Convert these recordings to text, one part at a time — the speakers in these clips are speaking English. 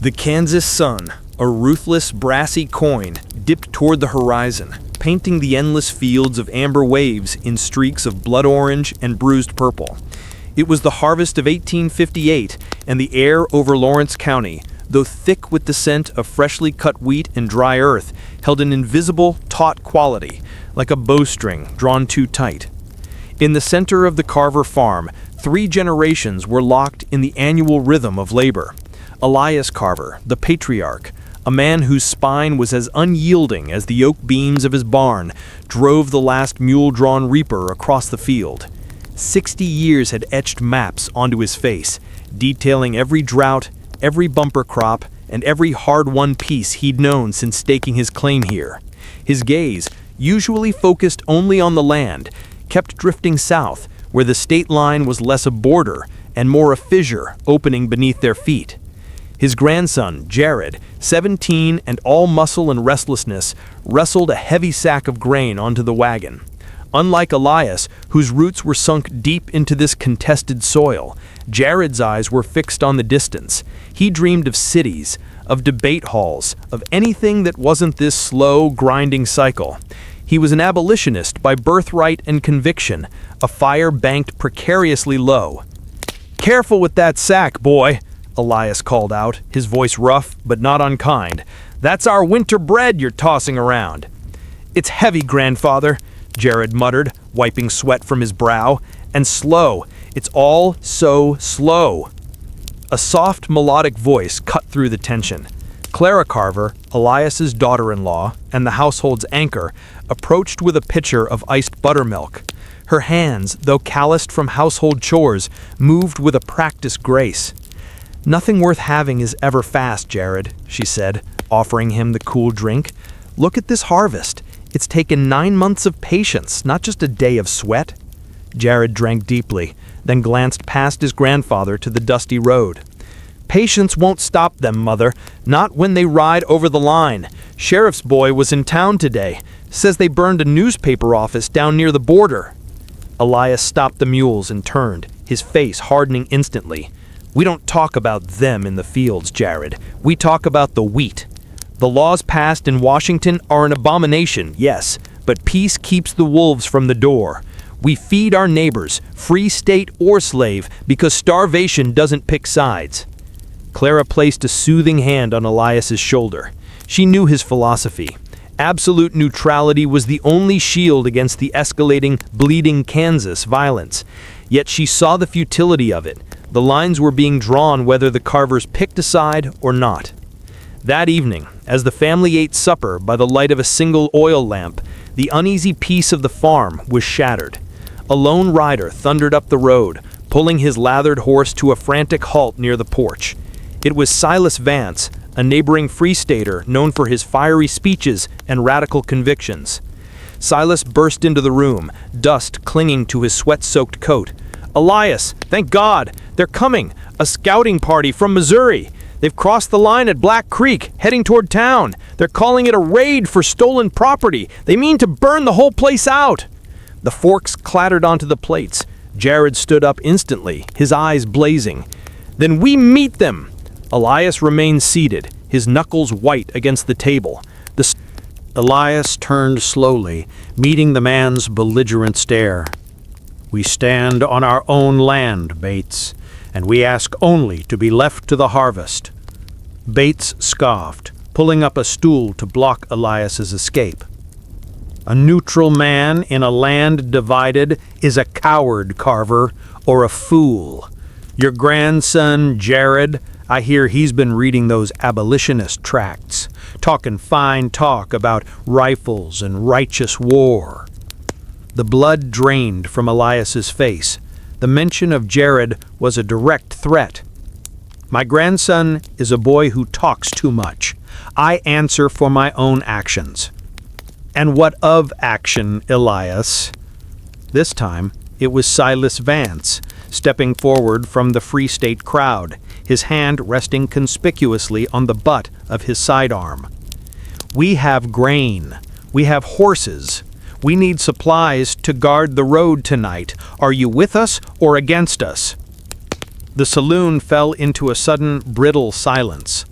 The Kansas sun, a ruthless, brassy coin, dipped toward the horizon, painting the endless fields of amber waves in streaks of blood orange and bruised purple. It was the harvest of 1858, and the air over Lawrence County, though thick with the scent of freshly cut wheat and dry earth, held an invisible, taut quality, like a bowstring drawn too tight. In the center of the Carver farm, 3 generations were locked in the annual rhythm of labor. Elias Carver, the patriarch, a man whose spine was as unyielding as the oak beams of his barn, drove the last mule-drawn reaper across the field. 60 years had etched maps onto his face, detailing every drought, every bumper crop, and every hard-won piece he'd known since staking his claim here. His gaze, usually focused only on the land, kept drifting south, where the state line was less a border and more a fissure opening beneath their feet. His grandson, Jared, 17 and all muscle and restlessness, wrestled a heavy sack of grain onto the wagon. Unlike Elias, whose roots were sunk deep into this contested soil, Jared's eyes were fixed on the distance. He dreamed of cities, of debate halls, of anything that wasn't this slow, grinding cycle. He was an abolitionist by birthright and conviction, a fire banked precariously low. "Careful with that sack, boy," Elias called out, his voice rough but not unkind. "That's our winter bread you're tossing around." "It's heavy, grandfather," Jared muttered, wiping sweat from his brow. "And slow. It's all so slow." A soft, melodic voice cut through the tension. Clara Carver, Elias's daughter-in-law and the household's anchor, approached with a pitcher of iced buttermilk. Her hands, though calloused from household chores, moved with a practiced grace. "Nothing worth having is ever fast, Jared," she said, offering him the cool drink. "Look at this harvest. It's taken 9 months of patience, not just a day of sweat." Jared drank deeply, then glanced past his grandfather to the dusty road. "Patience won't stop them, Mother, not when they ride over the line. Sheriff's boy was in town today. Says they burned a newspaper office down near the border." Elias stopped the mules and turned, his face hardening instantly. "We don't talk about them in the fields, Jared. We talk about the wheat. The laws passed in Washington are an abomination, yes, but peace keeps the wolves from the door. We feed our neighbors, free state or slave, because starvation doesn't pick sides." Clara placed a soothing hand on Elias's shoulder. She knew his philosophy. Absolute neutrality was the only shield against the escalating, bleeding Kansas violence. Yet she saw the futility of it. The lines were being drawn whether the Carvers picked a side or not. That evening, as the family ate supper by the light of a single oil lamp, the uneasy peace of the farm was shattered. A lone rider thundered up the road, pulling his lathered horse to a frantic halt near the porch. It was Silas Vance, a neighboring Free Stater known for his fiery speeches and radical convictions. Silas burst into the room, dust clinging to his sweat-soaked coat. "Elias, thank God! They're coming! A scouting party from Missouri! They've crossed the line at Black Creek, heading toward town. They're calling it a raid for stolen property. They mean to burn the whole place out." The forks clattered onto the plates. Jared stood up instantly, his eyes blazing. "Then we meet them!" Elias remained seated, his knuckles white against the table. Elias turned slowly, meeting the man's belligerent stare. "We stand on our own land, Bates, and we ask only to be left to the harvest." Bates scoffed, pulling up a stool to block Elias's escape. "A neutral man in a land divided is a coward, Carver, or a fool. Your grandson, Jared, I hear he's been reading those abolitionist tracts, talking fine talk about rifles and righteous war." The blood drained from Elias's face. The mention of Jared was a direct threat. "My grandson is a boy who talks too much. I answer for my own actions." "And what of action, Elias?" This time, it was Silas Vance, stepping forward from the Free State crowd, his hand resting conspicuously on the butt of his sidearm. "We have grain. We have horses. We need supplies to guard the road tonight. Are you with us or against us?" The saloon fell into a sudden, brittle silence.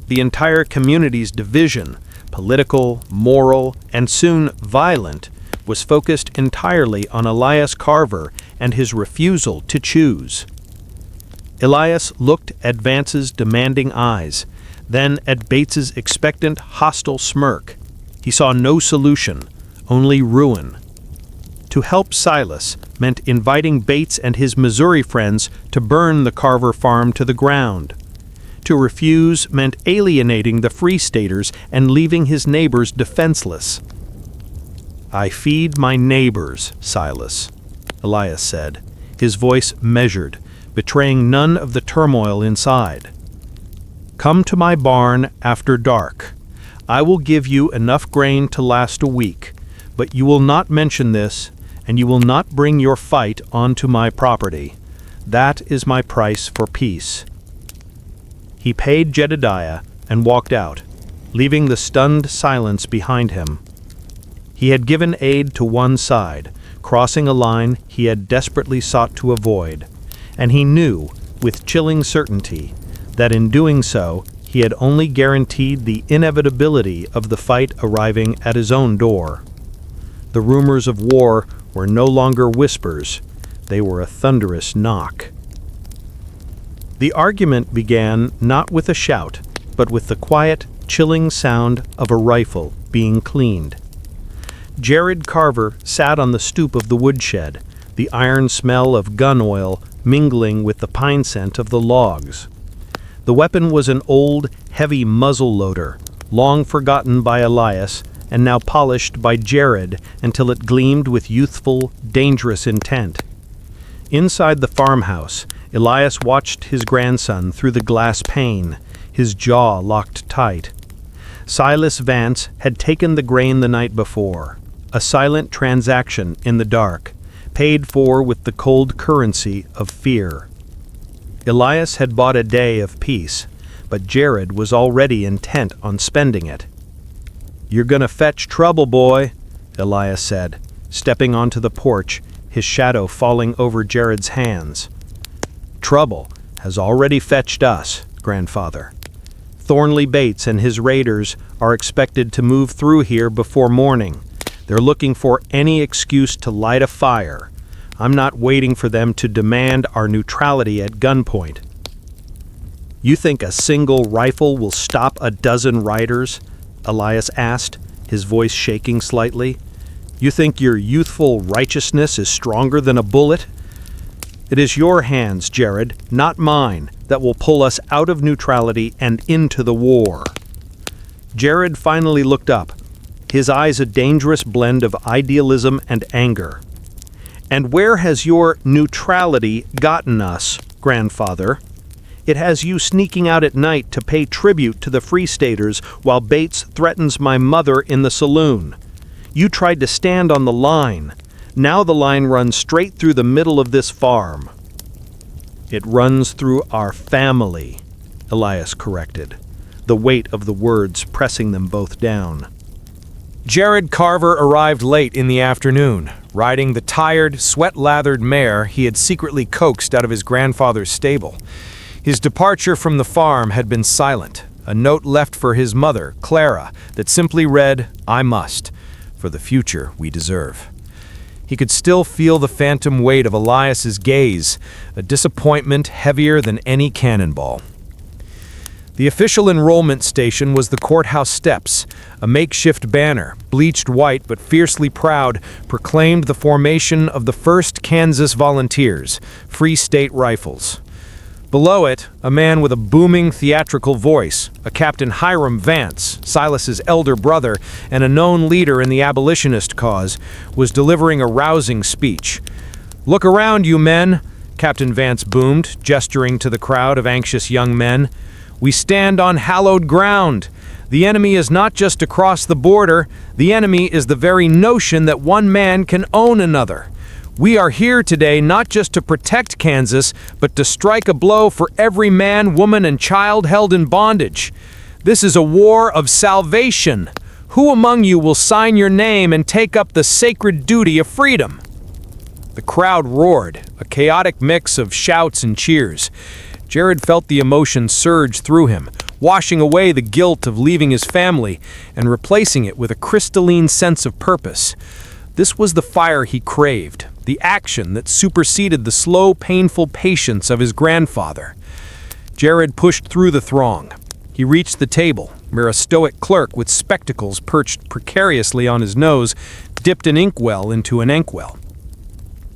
the entire community's division, political, moral, and soon violent, was focused entirely on Elias Carver and his refusal to choose. Elias looked at Vance's demanding eyes, then at Bates's expectant, hostile smirk. He saw no solution, only ruin. To help Silas meant inviting Bates and his Missouri friends to burn the Carver farm to the ground. To refuse meant alienating the Free Staters and leaving his neighbors defenseless. "I feed my neighbors, Silas," Elias said, his voice measured, betraying none of the turmoil inside. "Come to my barn after dark. I will give you enough grain to last a week, but you will not mention this, and you will not bring your fight onto my property. That is my price for peace." He paid Jedediah and walked out, leaving the stunned silence behind him. He had given aid to one side, crossing a line he had desperately sought to avoid, and he knew, with chilling certainty, that in doing so he had only guaranteed the inevitability of the fight arriving at his own door. The rumors of war were no longer whispers, they were a thunderous knock. The argument began not with a shout, but with the quiet, chilling sound of a rifle being cleaned. Jared Carver sat on the stoop of the woodshed, the iron smell of gun oil mingling with the pine scent of the logs. The weapon was an old, heavy muzzle loader, long forgotten by Elias and now polished by Jared until it gleamed with youthful, dangerous intent. Inside the farmhouse, Elias watched his grandson through the glass pane, his jaw locked tight. Silas Vance had taken the grain the night before, a silent transaction in the dark, paid for with the cold currency of fear. Elias had bought a day of peace, but Jared was already intent on spending it. "You're gonna fetch trouble, boy," Elias said, stepping onto the porch, his shadow falling over Jared's hands. "Trouble has already fetched us, grandfather. Thornley Bates and his raiders are expected to move through here before morning. They're looking for any excuse to light a fire. I'm not waiting for them to demand our neutrality at gunpoint." "You think a single rifle will stop a dozen riders?" Elias asked, his voice shaking slightly. "You think your youthful righteousness is stronger than a bullet? It is your hands, Jared, not mine, that will pull us out of neutrality and into the war." Jared finally looked up, his eyes a dangerous blend of idealism and anger. "And where has your neutrality gotten us, grandfather? It has you sneaking out at night to pay tribute to the Free Staters while Bates threatens my mother in the saloon. You tried to stand on the line. Now the line runs straight through the middle of this farm." "It runs through our family," Elias corrected, the weight of the words pressing them both down. Jared Carver arrived late in the afternoon, riding the tired, sweat-lathered mare he had secretly coaxed out of his grandfather's stable. His departure from the farm had been silent, a note left for his mother, Clara, that simply read, "I must, for the future we deserve." He could still feel the phantom weight of Elias's gaze, a disappointment heavier than any cannonball. The official enrollment station was the courthouse steps. A makeshift banner, bleached white but fiercely proud, proclaimed the formation of the 1st Kansas Volunteers, Free State Rifles. Below it, a man with a booming theatrical voice, a Captain Hiram Vance, Silas's elder brother and a known leader in the abolitionist cause, was delivering a rousing speech. "Look around, you men," Captain Vance boomed, gesturing to the crowd of anxious young men. "We stand on hallowed ground. The enemy is not just across the border. The enemy is the very notion that one man can own another. We are here today not just to protect Kansas, but to strike a blow for every man, woman, and child held in bondage. This is a war of salvation. Who among you will sign your name and take up the sacred duty of freedom?" The crowd roared, a chaotic mix of shouts and cheers. Jared felt the emotion surge through him, washing away the guilt of leaving his family and replacing it with a crystalline sense of purpose. This was the fire he craved, the action that superseded the slow, painful patience of his grandfather. Jared pushed through the throng. He reached the table, where a stoic clerk with spectacles perched precariously on his nose dipped an inkwell into an inkwell.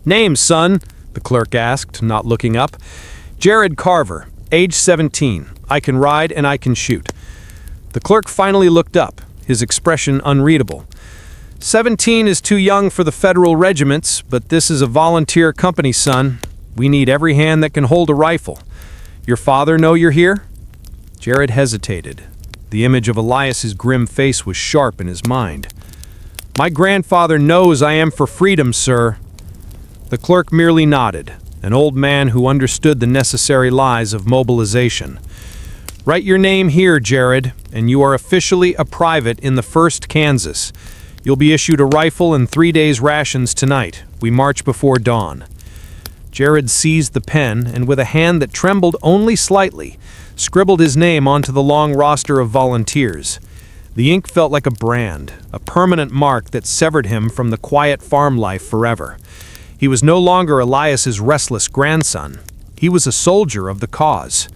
"Name, son?" the clerk asked, not looking up. "Jared Carver, age 17. I can ride and I can shoot." The clerk finally looked up, his expression unreadable. 17 is too young for the federal regiments, but this is a volunteer company, son. We need every hand that can hold a rifle. Your father know you're here?" Jared hesitated. The image of Elias's grim face was sharp in his mind. "My grandfather knows I am for freedom, sir." The clerk merely nodded, an old man who understood the necessary lies of mobilization. "Write your name here, Jared, and you are officially a private in the 1st Kansas. You'll be issued a rifle and 3 days' rations tonight. We march before dawn." Jared seized the pen and, with a hand that trembled only slightly, scribbled his name onto the long roster of volunteers. The ink felt like a brand, a permanent mark that severed him from the quiet farm life forever. He was no longer Elias's restless grandson. He was a soldier of the cause.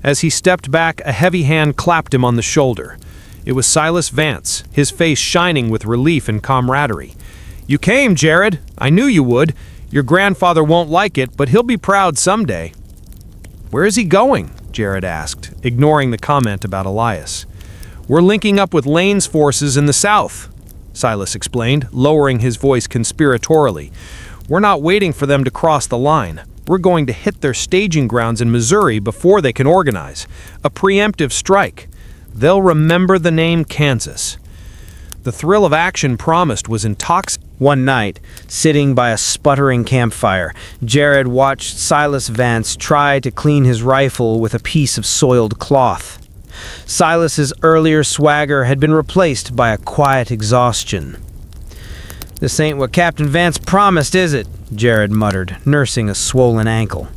As he stepped back, a heavy hand clapped him on the shoulder. It was Silas Vance, his face shining with relief and camaraderie. "You came, Jared. I knew you would. Your grandfather won't like it, but he'll be proud someday." "Where is he going?" Jared asked, ignoring the comment about Elias. "We're linking up with Lane's forces in the south," Silas explained, lowering his voice conspiratorially. "We're not waiting for them to cross the line. We're going to hit their staging grounds in Missouri before they can organize. A preemptive strike. They'll remember the name Kansas." The thrill of action promised was intoxicating. One night, sitting by a sputtering campfire, Jared watched Silas Vance try to clean his rifle with a piece of soiled cloth. Silas's earlier swagger had been replaced by a quiet exhaustion. "This ain't what Captain Vance promised, is it?" Jared muttered, nursing a swollen ankle.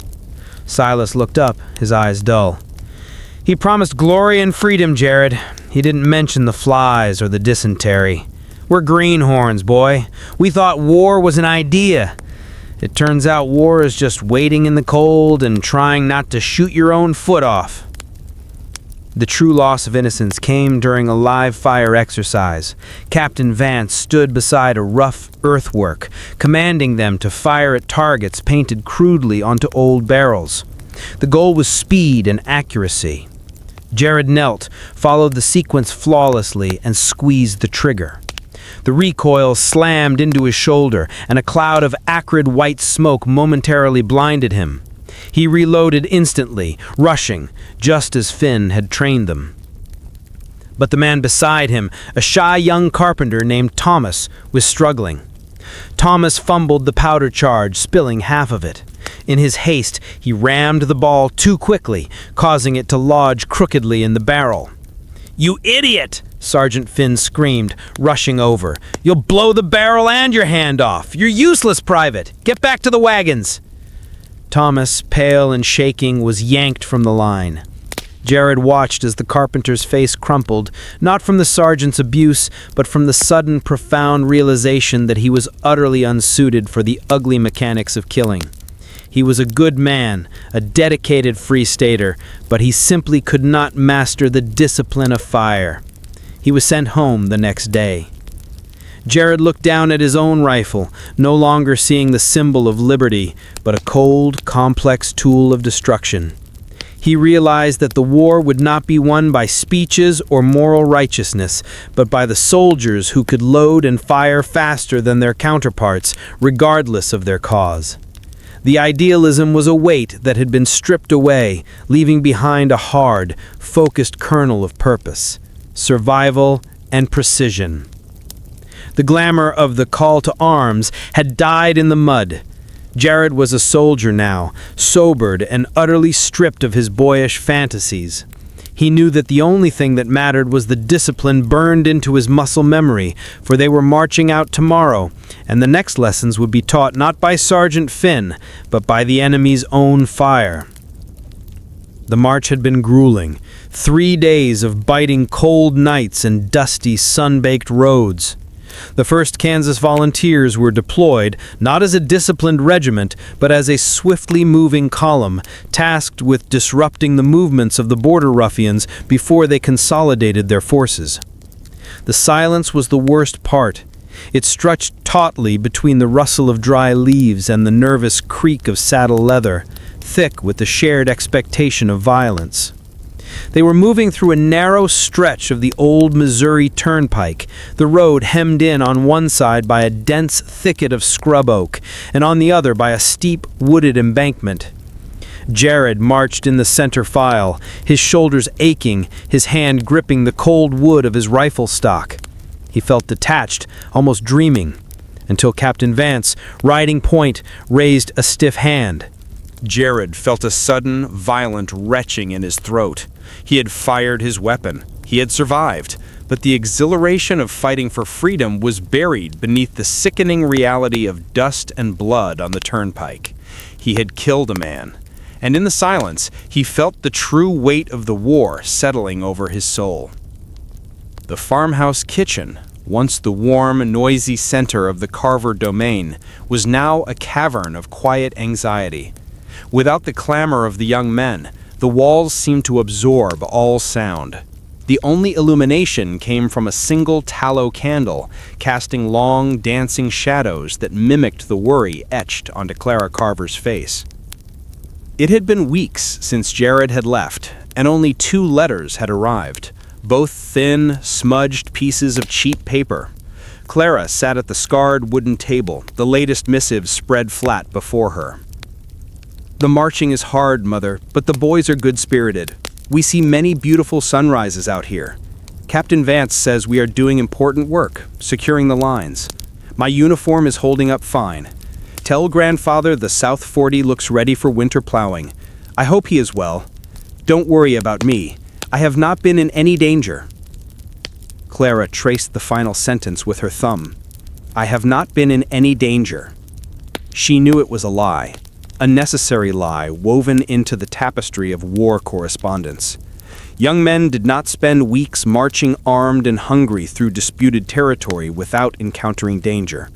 Silas looked up, his eyes dull. "He promised glory and freedom, Jared. He didn't mention the flies or the dysentery. We're greenhorns, boy. We thought war was an idea. It turns out war is just waiting in the cold and trying not to shoot your own foot off." The true loss of innocence came during a live fire exercise. Captain Vance stood beside a rough earthwork, commanding them to fire at targets painted crudely onto old barrels. The goal was speed and accuracy. Jared knelt, followed the sequence flawlessly, and squeezed the trigger. The recoil slammed into his shoulder, and a cloud of acrid white smoke momentarily blinded him. He reloaded instantly, rushing, just as Finn had trained them. But the man beside him, a shy young carpenter named Thomas, was struggling. Thomas fumbled the powder charge, spilling half of it. In his haste, he rammed the ball too quickly, causing it to lodge crookedly in the barrel. "You idiot!" Sergeant Finn screamed, rushing over. "You'll blow the barrel and your hand off! You're useless, Private! Get back to the wagons!" Thomas, pale and shaking, was yanked from the line. Jared watched as the carpenter's face crumpled, not from the sergeant's abuse, but from the sudden, profound realization that he was utterly unsuited for the ugly mechanics of killing. He was a good man, a dedicated Free Stater, but he simply could not master the discipline of fire. He was sent home the next day. Jared looked down at his own rifle, no longer seeing the symbol of liberty, but a cold, complex tool of destruction. He realized that the war would not be won by speeches or moral righteousness, but by the soldiers who could load and fire faster than their counterparts, regardless of their cause. The idealism was a weight that had been stripped away, leaving behind a hard, focused kernel of purpose, survival, and precision. The glamour of the call to arms had died in the mud. Jared was a soldier now, sobered and utterly stripped of his boyish fantasies. He knew that the only thing that mattered was the discipline burned into his muscle memory, for they were marching out tomorrow, and the next lessons would be taught not by Sergeant Finn, but by the enemy's own fire. The march had been grueling. 3 days of biting cold nights and dusty, sun-baked roads. The 1st Kansas Volunteers were deployed, not as a disciplined regiment, but as a swiftly moving column, tasked with disrupting the movements of the border ruffians before they consolidated their forces. The silence was the worst part. It stretched tautly between the rustle of dry leaves and the nervous creak of saddle leather, thick with the shared expectation of violence. They were moving through a narrow stretch of the old Missouri Turnpike, the road hemmed in on one side by a dense thicket of scrub oak, and on the other by a steep, wooded embankment. Jared marched in the center file, his shoulders aching, his hand gripping the cold wood of his rifle stock. He felt detached, almost dreaming, until Captain Vance, riding point, raised a stiff hand. Jared felt a sudden, violent retching in his throat. He had fired his weapon. He had survived, but the exhilaration of fighting for freedom was buried beneath the sickening reality of dust and blood on the turnpike. He had killed a man, and in the silence, he felt the true weight of the war settling over his soul. The farmhouse kitchen, once the warm, noisy center of the Carver domain, was now a cavern of quiet anxiety. Without the clamor of the young men, the walls seemed to absorb all sound. The only illumination came from a single tallow candle, casting long, dancing shadows that mimicked the worry etched onto Clara Carver's face. It had been weeks since Jared had left, and only 2 letters had arrived, both thin, smudged pieces of cheap paper. Clara sat at the scarred wooden table, the latest missive spread flat before her. "The marching is hard, Mother, but the boys are good-spirited. We see many beautiful sunrises out here. Captain Vance says we are doing important work, securing the lines. My uniform is holding up fine. Tell Grandfather the South 40 looks ready for winter plowing. I hope he is well. Don't worry about me. I have not been in any danger." Clara traced the final sentence with her thumb. "I have not been in any danger." She knew it was a lie. A necessary lie woven into the tapestry of war correspondence. Young men did not spend weeks marching armed and hungry through disputed territory without encountering danger.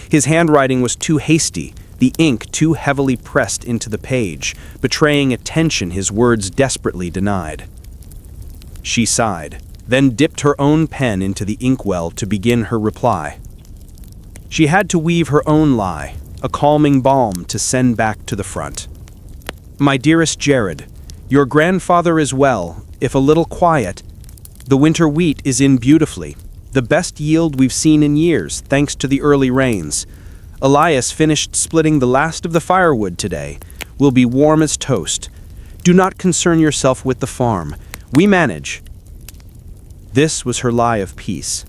His handwriting was too hasty, the ink too heavily pressed into the page, betraying a tension his words desperately denied. She sighed, then dipped her own pen into the inkwell to begin her reply. She had to weave her own lie, a calming balm to send back to the front. "My dearest Jared, your grandfather is well, if a little quiet. The winter wheat is in beautifully, the best yield we've seen in years, thanks to the early rains. Elias finished splitting the last of the firewood today. Will be warm as toast. Do not concern yourself with the farm. We manage." This was her lie of peace.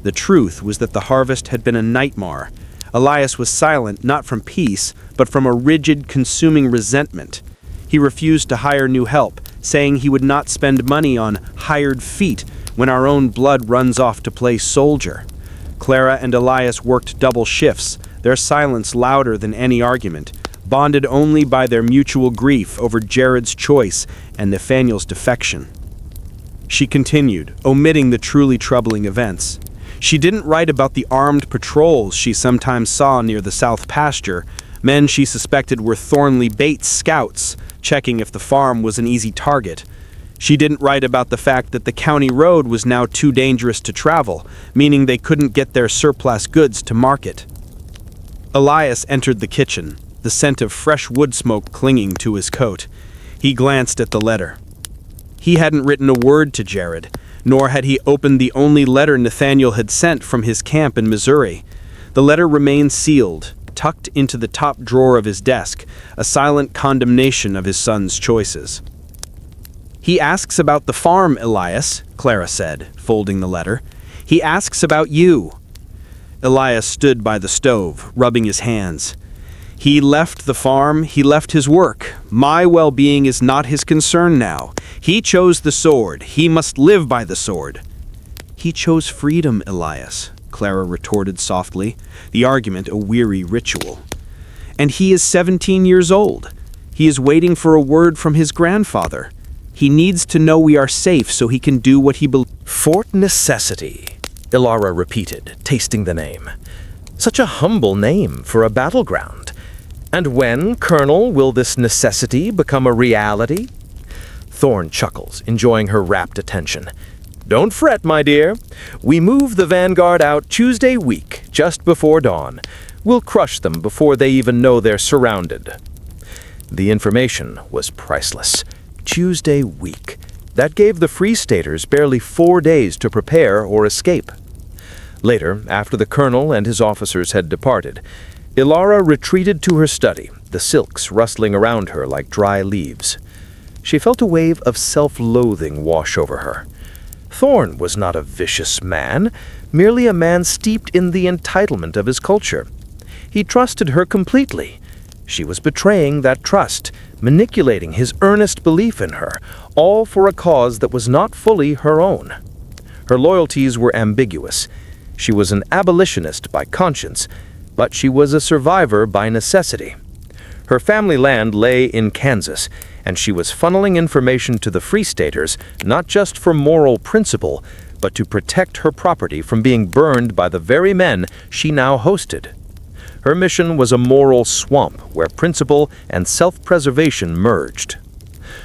The truth was that the harvest had been a nightmare. Elias was silent not from peace, but from a rigid, consuming resentment. He refused to hire new help, saying he would not spend money on hired feet when our own blood runs off to play soldier. Clara and Elias worked double shifts, their silence louder than any argument, bonded only by their mutual grief over Jared's choice and Nathaniel's defection. She continued, omitting the truly troubling events. She didn't write about the armed patrols she sometimes saw near the south pasture, men she suspected were Thornley Bates scouts, checking if the farm was an easy target. She didn't write about the fact that the county road was now too dangerous to travel, meaning they couldn't get their surplus goods to market. Elias entered the kitchen, the scent of fresh wood smoke clinging to his coat. He glanced at the letter. He hadn't written a word to Jared, nor had he opened the only letter Nathaniel had sent from his camp in Missouri. The letter remained sealed, tucked into the top drawer of his desk, a silent condemnation of his son's choices. "He asks about the farm, Elias," Clara said, folding the letter. "He asks about you." Elias stood by the stove, rubbing his hands. "He left the farm, he left his work. My well-being is not his concern now. He chose the sword, he must live by the sword." "He chose freedom, Elias," Clara retorted softly, the argument a weary ritual. "And he is 17 years old. He is waiting for a word from his grandfather. He needs to know we are safe so he can do what he believes. Fort Necessity, Ilara repeated, tasting the name. Such a humble name for a battleground. And when, Colonel, will this necessity become a reality? Thorne chuckles, enjoying her rapt attention. Don't fret, my dear. We move the vanguard out Tuesday week, just before dawn. We'll crush them before they even know they're surrounded. The information was priceless. Tuesday week. That gave the Free Staters barely 4 days to prepare or escape. Later, after the colonel and his officers had departed, Ilara retreated to her study, the silks rustling around her like dry leaves. She felt a wave of self-loathing wash over her. Thorne was not a vicious man, merely a man steeped in the entitlement of his culture. He trusted her completely. She was betraying that trust, manipulating his earnest belief in her, all for a cause that was not fully her own. Her loyalties were ambiguous. She was an abolitionist by conscience, but she was a survivor by necessity. Her family land lay in Kansas, and she was funneling information to the Free Staters not just for moral principle, but to protect her property from being burned by the very men she now hosted. Her mission was a moral swamp where principle and self-preservation merged.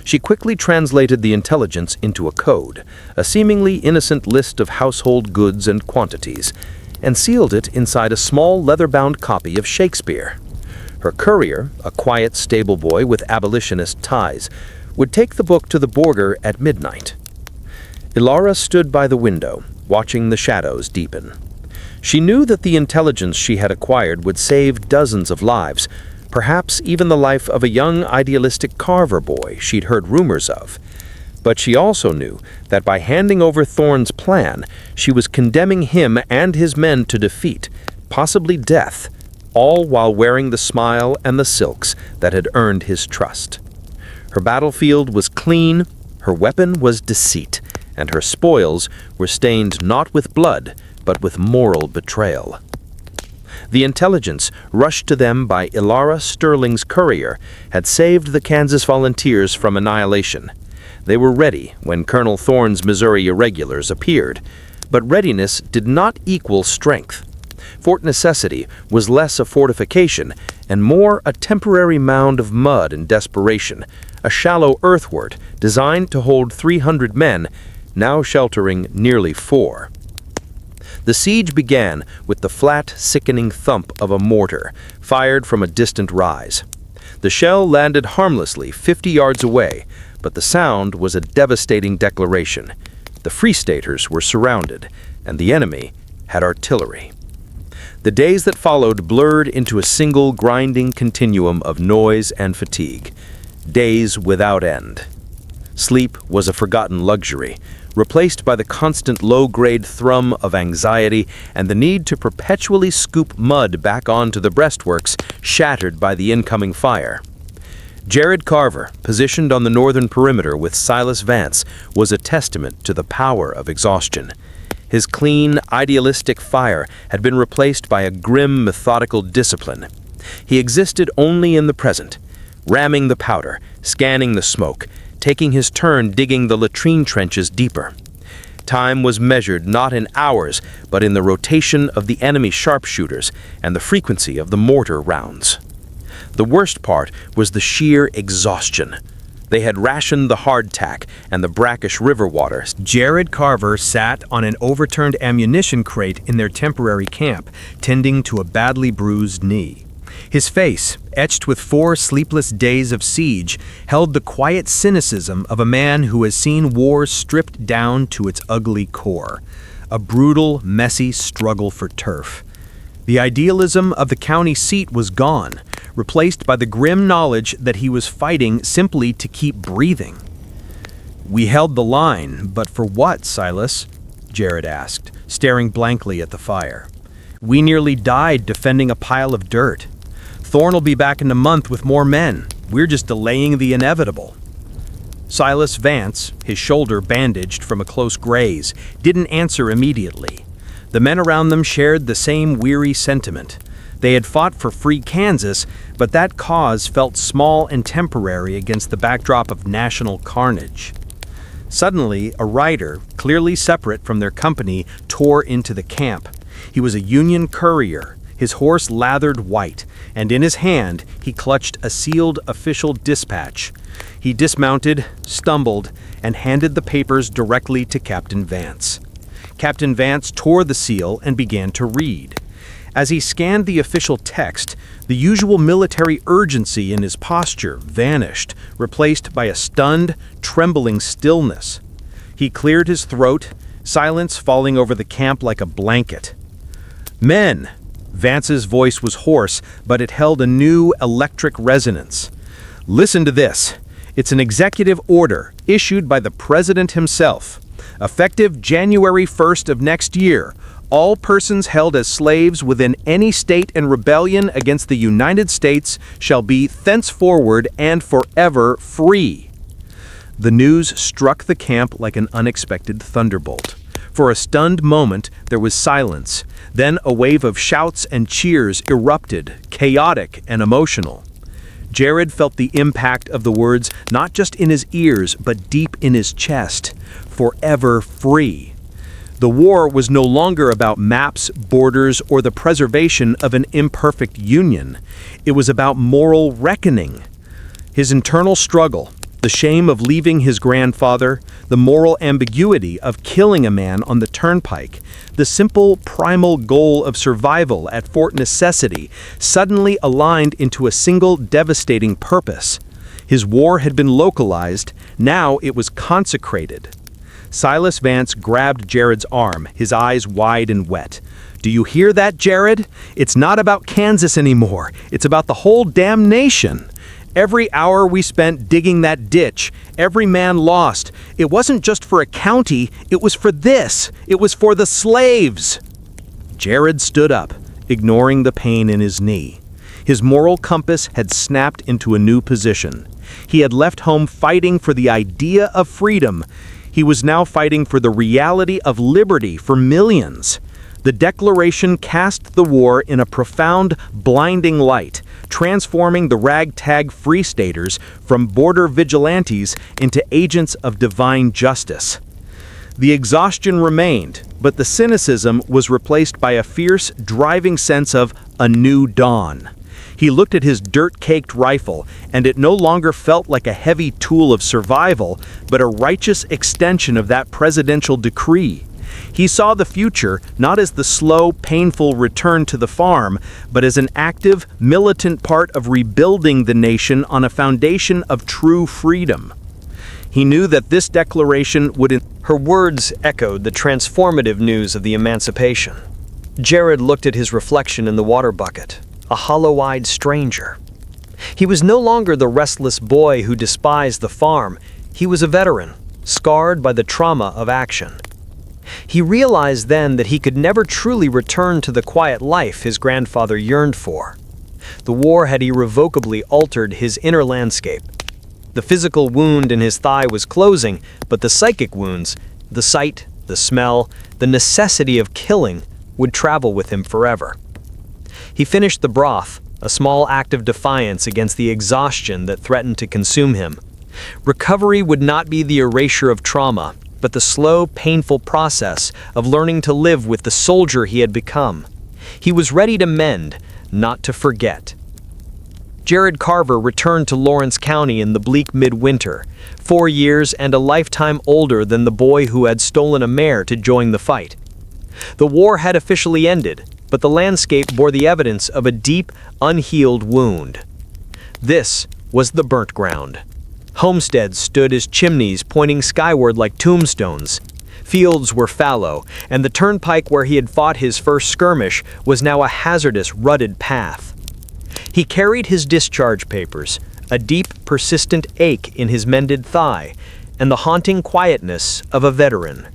She quickly translated the intelligence into a code, a seemingly innocent list of household goods and quantities, and sealed it inside a small leather-bound copy of Shakespeare. Her courier, a quiet stable boy with abolitionist ties, would take the book to the border at midnight. Ilara stood by the window, watching the shadows deepen. She knew that the intelligence she had acquired would save dozens of lives, perhaps even the life of a young idealistic carver boy she'd heard rumors of. But she also knew that by handing over Thorne's plan, she was condemning him and his men to defeat, possibly death, all while wearing the smile and the silks that had earned his trust. Her battlefield was clean, her weapon was deceit, and her spoils were stained not with blood, but with moral betrayal. The intelligence rushed to them by Ilara Sterling's courier had saved the Kansas volunteers from annihilation. They were ready when Colonel Thorne's Missouri irregulars appeared, but readiness did not equal strength. Fort Necessity was less a fortification and more a temporary mound of mud and desperation, a shallow earthwork designed to hold 300 men, now sheltering nearly 4. The siege began with the flat, sickening thump of a mortar, fired from a distant rise. The shell landed harmlessly 50 yards away, but the sound was a devastating declaration. The Free Staters were surrounded, and the enemy had artillery. The days that followed blurred into a single grinding continuum of noise and fatigue. Days without end. Sleep was a forgotten luxury, replaced by the constant low-grade thrum of anxiety and the need to perpetually scoop mud back onto the breastworks shattered by the incoming fire. Jared Carver, positioned on the northern perimeter with Silas Vance, was a testament to the power of exhaustion. His clean, idealistic fire had been replaced by a grim, methodical discipline. He existed only in the present, ramming the powder, scanning the smoke, taking his turn digging the latrine trenches deeper. Time was measured not in hours, but in the rotation of the enemy sharpshooters and the frequency of the mortar rounds. The worst part was the sheer exhaustion. They had rationed the hardtack and the brackish river water. Jared Carver sat on an overturned ammunition crate in their temporary camp, tending to a badly bruised knee. His face, etched with 4 sleepless days of siege, held the quiet cynicism of a man who has seen war stripped down to its ugly core, a brutal, messy struggle for turf. The idealism of the county seat was gone, replaced by the grim knowledge that he was fighting simply to keep breathing. "We held the line, but for what, Silas?" Jared asked, staring blankly at the fire. "We nearly died defending a pile of dirt. Thorne will be back in a month with more men. We're just delaying the inevitable." Silas Vance, his shoulder bandaged from a close graze, didn't answer immediately. The men around them shared the same weary sentiment. They had fought for free Kansas, but that cause felt small and temporary against the backdrop of national carnage. Suddenly, a rider, clearly separate from their company, tore into the camp. He was a Union courier, his horse lathered white, and in his hand he clutched a sealed official dispatch. He dismounted, stumbled, and handed the papers directly to Captain Vance. Captain Vance tore the seal and began to read. As he scanned the official text, the usual military urgency in his posture vanished, replaced by a stunned, trembling stillness. He cleared his throat, silence falling over the camp like a blanket. "Men!" Vance's voice was hoarse, but it held a new electric resonance. "Listen to this. It's an executive order issued by the President himself. Effective January 1st of next year, all persons held as slaves within any state in rebellion against the United States shall be thenceforward and forever free." The news struck the camp like an unexpected thunderbolt. For a stunned moment, there was silence. Then a wave of shouts and cheers erupted, chaotic and emotional. Jared felt the impact of the words not just in his ears, but deep in his chest. Forever free. The war was no longer about maps, borders, or the preservation of an imperfect union. It was about moral reckoning. His internal struggle, the shame of leaving his grandfather, the moral ambiguity of killing a man on the turnpike, the simple primal goal of survival at Fort Necessity suddenly aligned into a single devastating purpose. His war had been localized, now it was consecrated. Silas Vance grabbed Jared's arm, his eyes wide and wet. "Do you hear that, Jared? It's not about Kansas anymore. It's about the whole damn nation. Every hour we spent digging that ditch, every man lost, it wasn't just for a county, it was for this. It was for the slaves." Jared stood up, ignoring the pain in his knee. His moral compass had snapped into a new position. He had left home fighting for the idea of freedom. He was now fighting for the reality of liberty for millions. The Declaration cast the war in a profound, blinding light, transforming the ragtag Free Staters from border vigilantes into agents of divine justice. The exhaustion remained, but the cynicism was replaced by a fierce, driving sense of a new dawn. He looked at his dirt-caked rifle, and it no longer felt like a heavy tool of survival, but a righteous extension of that presidential decree. He saw the future not as the slow, painful return to the farm, but as an active, militant part of rebuilding the nation on a foundation of true freedom. He knew that this declaration would... Her words echoed the transformative news of the emancipation. Jared looked at his reflection in the water bucket, a hollow-eyed stranger. He was no longer the restless boy who despised the farm. He was a veteran, scarred by the trauma of action. He realized then that he could never truly return to the quiet life his grandfather yearned for. The war had irrevocably altered his inner landscape. The physical wound in his thigh was closing, but the psychic wounds, the sight, the smell, the necessity of killing, would travel with him forever. He finished the broth, a small act of defiance against the exhaustion that threatened to consume him. Recovery would not be the erasure of trauma, but the slow, painful process of learning to live with the soldier he had become. He was ready to mend, not to forget. Jared Carver returned to Lawrence County in the bleak midwinter, 4 years and a lifetime older than the boy who had stolen a mare to join the fight. The war had officially ended, but the landscape bore the evidence of a deep, unhealed wound. This was the burnt ground. Homesteads stood as chimneys pointing skyward like tombstones. Fields were fallow, and the turnpike where he had fought his first skirmish was now a hazardous, rutted path. He carried his discharge papers, a deep, persistent ache in his mended thigh, and the haunting quietness of a veteran.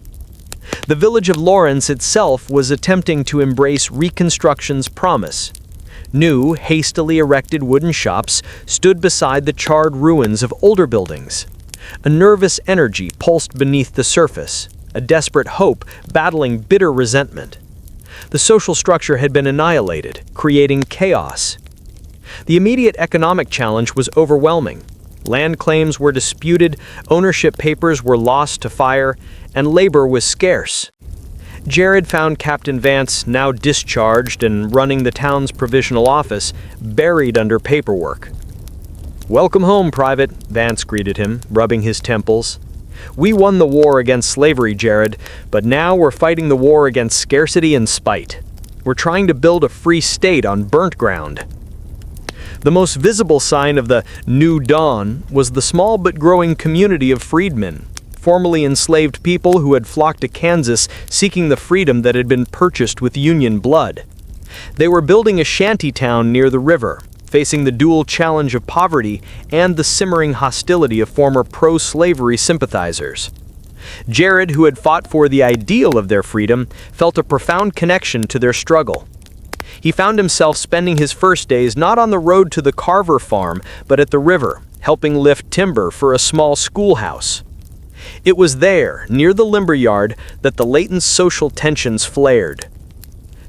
The village of Lawrence itself was attempting to embrace Reconstruction's promise. New, hastily erected wooden shops stood beside the charred ruins of older buildings. A nervous energy pulsed beneath the surface, a desperate hope battling bitter resentment. The social structure had been annihilated, creating chaos. The immediate economic challenge was overwhelming. Land claims were disputed, ownership papers were lost to fire, and labor was scarce. Jared found Captain Vance, now discharged and running the town's provisional office, buried under paperwork. "Welcome home, Private," Vance greeted him, rubbing his temples. "We won the war against slavery, Jared, but now we're fighting the war against scarcity and spite. We're trying to build a free state on burnt ground." The most visible sign of the new dawn was the small but growing community of freedmen, formerly enslaved people who had flocked to Kansas seeking the freedom that had been purchased with Union blood. They were building a shanty town near the river, facing the dual challenge of poverty and the simmering hostility of former pro-slavery sympathizers. Jared, who had fought for the ideal of their freedom, felt a profound connection to their struggle. He found himself spending his first days not on the road to the Carver farm, but at the river, helping lift timber for a small schoolhouse. It was there, near the lumberyard, that the latent social tensions flared.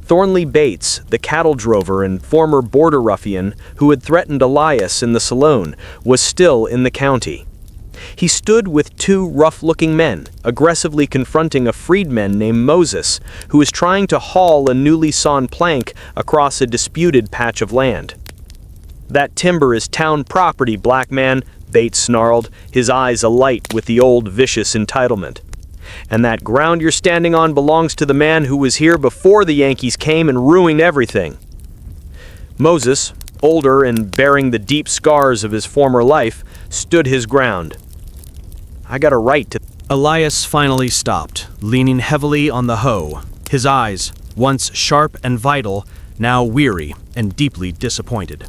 Thornley Bates, the cattle drover and former border ruffian who had threatened Elias in the saloon, was still in the county. He stood with two rough-looking men, aggressively confronting a freedman named Moses, who was trying to haul a newly sawn plank across a disputed patch of land. "That timber is town property, black man," Bates snarled, his eyes alight with the old vicious entitlement. "And that ground you're standing on belongs to the man who was here before the Yankees came and ruined everything." Moses, older and bearing the deep scars of his former life, stood his ground. "I got a right to—" Elias finally stopped, leaning heavily on the hoe, his eyes, once sharp and vital, now weary and deeply disappointed.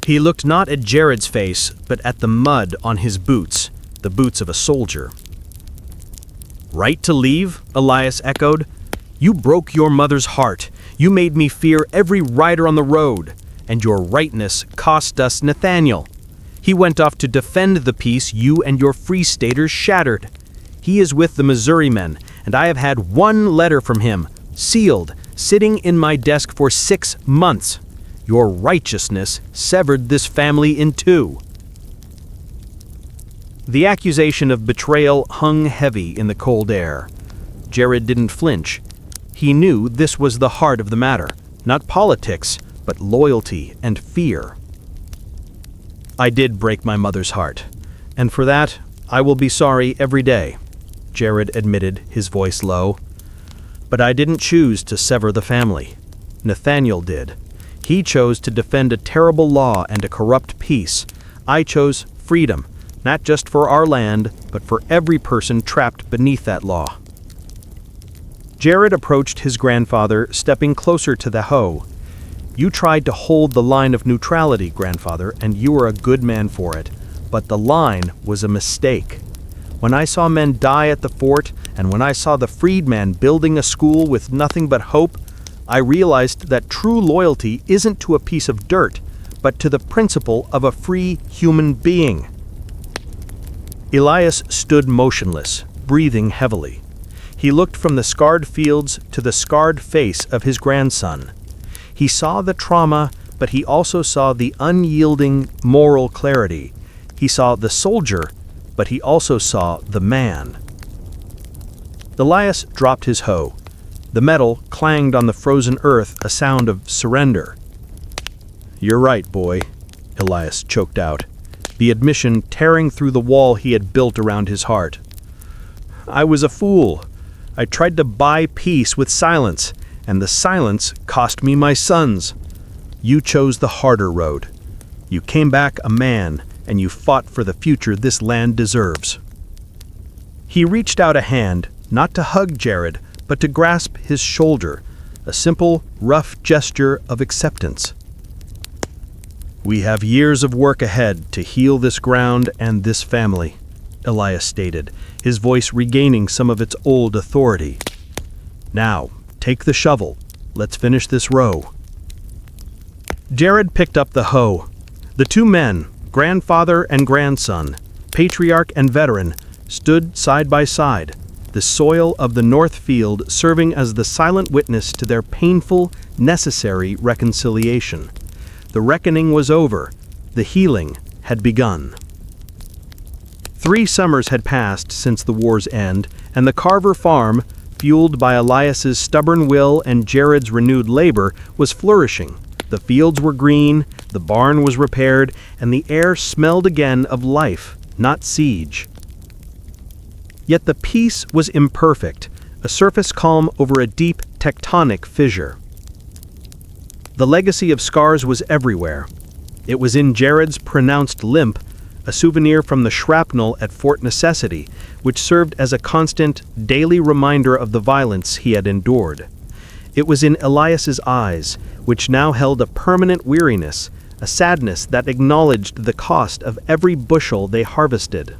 He looked not at Jared's face, but at the mud on his boots, the boots of a soldier. "Right to leave?" Elias echoed. "You broke your mother's heart. You made me fear every rider on the road. And your rightness cost us Nathaniel. He went off to defend the peace you and your Free Staters shattered. He is with the Missouri men, and I have had one letter from him, sealed, sitting in my desk for 6 months. Your righteousness severed this family in two." The accusation of betrayal hung heavy in the cold air. Jared didn't flinch. He knew this was the heart of the matter, not politics, but loyalty and fear. "I did break my mother's heart, and for that I will be sorry every day," Jared admitted, his voice low. "But I didn't choose to sever the family. Nathaniel did. He chose to defend a terrible law and a corrupt peace. I chose freedom, not just for our land, but for every person trapped beneath that law." Jared approached his grandfather, stepping closer to the hoe. "You tried to hold the line of neutrality, grandfather, and you were a good man for it. But the line was a mistake. When I saw men die at the fort, and when I saw the freedman building a school with nothing but hope, I realized that true loyalty isn't to a piece of dirt, but to the principle of a free human being." Elias stood motionless, breathing heavily. He looked from the scarred fields to the scarred face of his grandson. He saw the trauma, but he also saw the unyielding moral clarity. He saw the soldier, but he also saw the man. Elias dropped his hoe. The metal clanged on the frozen earth, a sound of surrender. "You're right, boy," Elias choked out, the admission tearing through the wall he had built around his heart. "I was a fool. I tried to buy peace with silence, and the silence cost me my sons. You chose the harder road. You came back a man, and you fought for the future this land deserves." He reached out a hand, not to hug Jared, but to grasp his shoulder, a simple, rough gesture of acceptance. "We have years of work ahead to heal this ground and this family," Elias stated, his voice regaining some of its old authority. "Now, take the shovel. Let's finish this row." Jared picked up the hoe. The two men, grandfather and grandson, patriarch and veteran, stood side by side, the soil of the North Field serving as the silent witness to their painful, necessary reconciliation. The reckoning was over. The healing had begun. 3 summers had passed since the war's end, and the Carver farm, fueled by Elias's stubborn will and Jared's renewed labor, was flourishing. The fields were green, the barn was repaired, and the air smelled again of life, not siege. Yet the peace was imperfect, a surface calm over a deep tectonic fissure. The legacy of scars was everywhere. It was in Jared's pronounced limp, a souvenir from the shrapnel at Fort Necessity, which served as a constant, daily reminder of the violence he had endured. It was in Elias's eyes, which now held a permanent weariness, a sadness that acknowledged the cost of every bushel they harvested.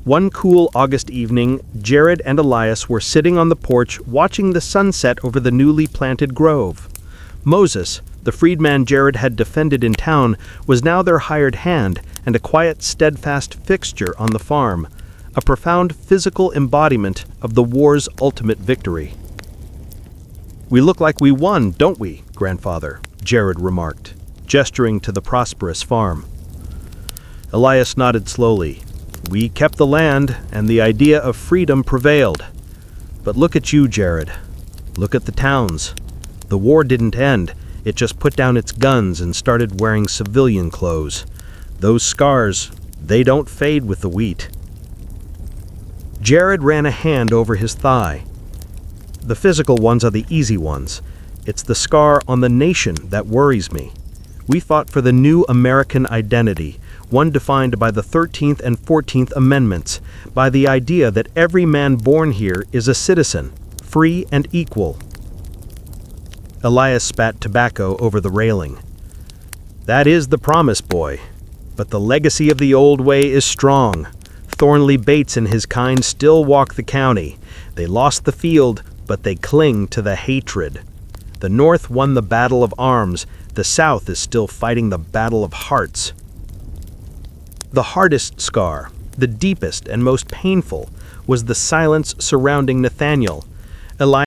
One cool August evening, Jared and Elias were sitting on the porch watching the sunset over the newly planted grove. Moses, the freedman Jared had defended in town, was now their hired hand and a quiet, steadfast fixture on the farm, a profound physical embodiment of the war's ultimate victory. "We look like we won, don't we, grandfather?" Jared remarked, gesturing to the prosperous farm. Elias nodded slowly. "We kept the land, and the idea of freedom prevailed. But look at you, Jared. Look at the towns. The war didn't end. It just put down its guns and started wearing civilian clothes. Those scars, they don't fade with the wheat." Jared ran a hand over his thigh. "The physical ones are the easy ones. It's the scar on the nation that worries me. We fought for the new American identity, one defined by the 13th and 14th Amendments, by the idea that every man born here is a citizen, free and equal." Elias spat tobacco over the railing. "That is the promise, boy. But the legacy of the old way is strong. Thornley Bates and his kind still walk the county. They lost the field, but they cling to the hatred. The North won the battle of arms. The South is still fighting the battle of hearts." The hardest scar, the deepest and most painful, was the silence surrounding Nathaniel. Elias